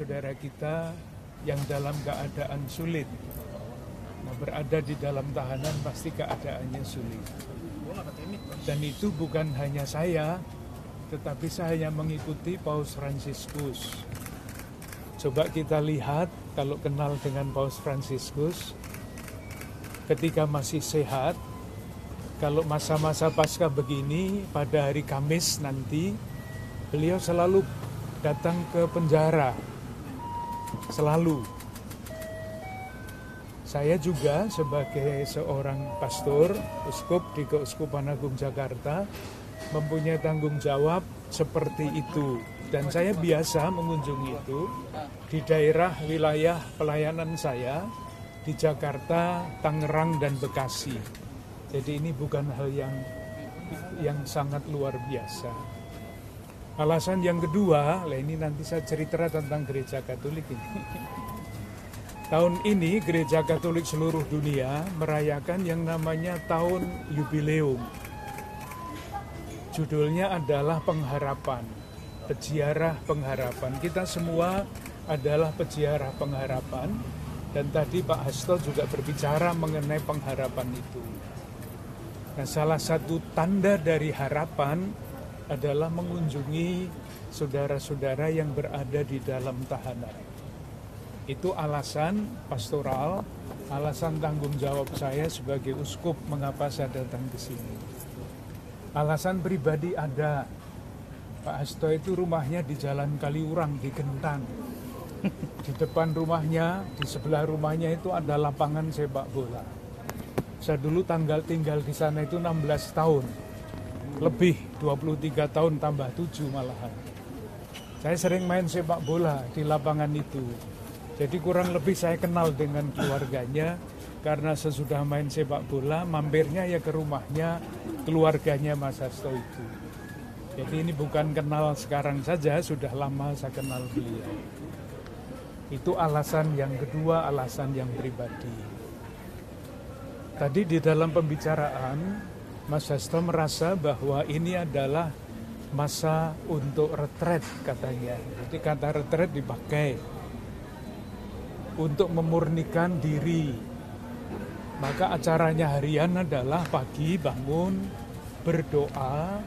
saudara-saudara kita yang dalam keadaan sulit. Nah, berada di dalam tahanan pasti keadaannya sulit. Dan itu bukan hanya saya, tetapi saya hanya mengikuti Paus Fransiskus. Coba kita lihat, kalau kenal dengan Paus Fransiskus, ketika masih sehat, kalau masa-masa Paskah begini, pada hari Kamis nanti, beliau selalu datang ke penjara. Selalu. Saya juga sebagai seorang pastor, uskup di Keuskupan Agung Jakarta, mempunyai tanggung jawab seperti itu. Dan saya biasa mengunjungi itu di daerah wilayah pelayanan saya di Jakarta, Tangerang, dan Bekasi. Jadi ini bukan hal yang sangat luar biasa. Alasan yang kedua, ini nanti saya cerita tentang gereja Katolik ini. Tahun ini gereja Katolik seluruh dunia merayakan yang namanya tahun yubileum. Judulnya adalah pengharapan, peziarah pengharapan. Kita semua adalah peziarah pengharapan, dan tadi Pak Hasto juga berbicara mengenai pengharapan itu. Nah, salah satu tanda dari harapan adalah mengunjungi saudara-saudara yang berada di dalam tahanan. Itu alasan pastoral, alasan tanggung jawab saya sebagai uskup mengapa saya datang ke sini. Alasan pribadi ada. Pak Hasto itu rumahnya di Jalan Kaliurang di Gentang. Di depan rumahnya, di sebelah rumahnya itu ada lapangan sepak bola. Saya dulu tinggal di sana itu 16 tahun. Lebih 23 tahun tambah 7 malahan. Saya sering main sepak bola di lapangan itu. Jadi kurang lebih saya kenal dengan keluarganya, karena sesudah main sepak bola, mampirnya ya ke rumahnya keluarganya Mas Hasto itu. Jadi ini bukan kenal sekarang saja, sudah lama saya kenal beliau. Itu alasan yang kedua, alasan yang pribadi. Tadi di dalam pembicaraan, Mas Hasto merasa bahwa ini adalah masa untuk retret katanya. Jadi kata retret dipakai untuk memurnikan diri. Maka acaranya harian adalah pagi bangun, berdoa,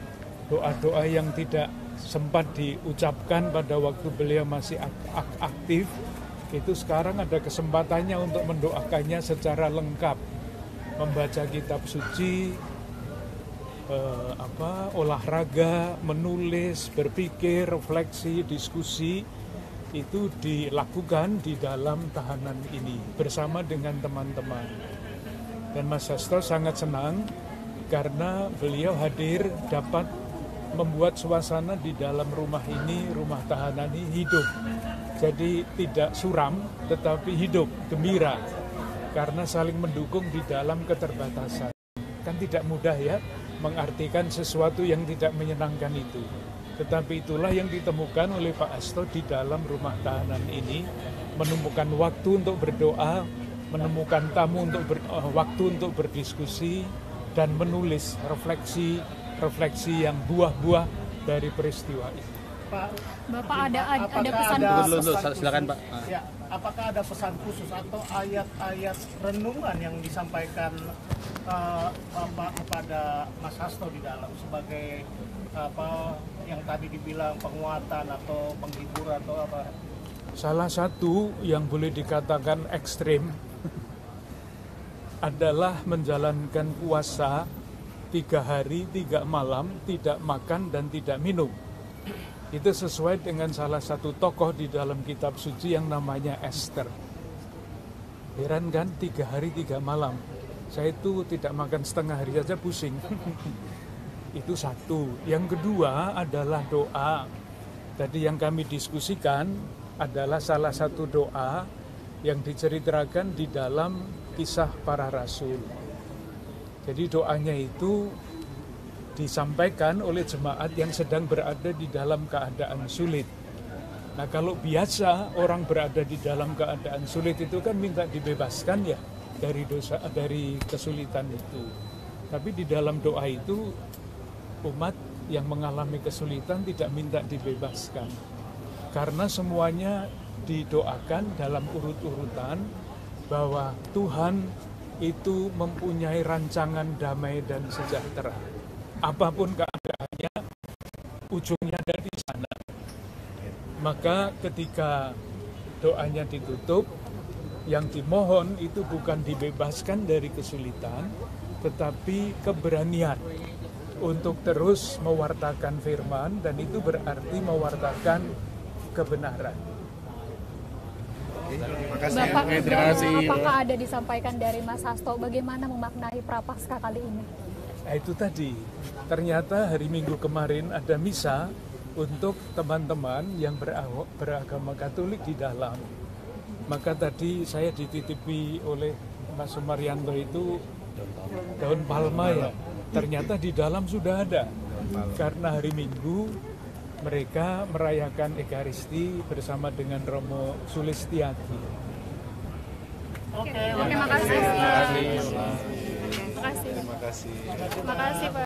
doa-doa yang tidak sempat diucapkan pada waktu beliau masih aktif, itu sekarang ada kesempatannya untuk mendoakannya secara lengkap. Membaca kitab suci, olahraga, menulis, berpikir, refleksi, diskusi, itu dilakukan di dalam tahanan ini bersama dengan teman-teman. Dan Mas Hasto sangat senang karena beliau hadir dapat membuat suasana di dalam rumah ini, rumah tahanan ini hidup. Jadi tidak suram tetapi hidup, gembira, karena saling mendukung di dalam keterbatasan. Kan tidak mudah ya mengartikan sesuatu yang tidak menyenangkan itu. Tetapi itulah yang ditemukan oleh Pak Hasto di dalam rumah tahanan ini, menemukan waktu untuk berdoa, menemukan waktu untuk berdiskusi, dan menulis refleksi yang buah-buah dari peristiwa itu. Pak, Bapak ada pesan khusus? Silakan Pak. Ya, apakah ada pesan khusus atau ayat-ayat renungan yang disampaikan kepada Mas Hasto di dalam sebagai yang tadi dibilang penguatan atau penghibur atau apa? Salah satu yang boleh dikatakan ekstrim adalah menjalankan puasa 3 hari 3 malam, tidak makan dan tidak minum. Itu sesuai dengan salah satu tokoh di dalam kitab suci yang namanya Esther. Heran kan, 3 hari 3 malam. Saya itu tidak makan setengah hari saja pusing. Itu satu. Yang kedua adalah doa. Tadi yang kami diskusikan adalah salah satu doa yang diceritakan di dalam Kisah Para Rasul. Jadi doanya itu disampaikan oleh jemaat yang sedang berada di dalam keadaan sulit. Nah, kalau biasa orang berada di dalam keadaan sulit itu kan minta dibebaskan ya dari dosa, dari kesulitan itu. Tapi di dalam doa itu umat yang mengalami kesulitan tidak minta dibebaskan. Karena semuanya didoakan dalam urut-urutan bahwa Tuhan itu mempunyai rancangan damai dan sejahtera. Apapun keadaannya, ujungnya ada di sana. Maka ketika doanya ditutup, yang dimohon itu bukan dibebaskan dari kesulitan, tetapi keberanian untuk terus mewartakan firman, dan itu berarti mewartakan kebenaran. Bapak, apakah ada disampaikan dari Mas Hasto bagaimana memaknai Prapaskah kali ini? Nah, itu tadi, ternyata hari Minggu kemarin ada misa untuk teman-teman yang beragama Katolik di dalam. Maka tadi saya dititipi oleh Mas Sumaryanto itu daun palma ya. Ternyata di dalam sudah ada. Karena hari Minggu mereka merayakan Ekaristi bersama dengan Romo Sulistiati. Oke, makasih. Terima kasih. Terima kasih. Makasih, Pak.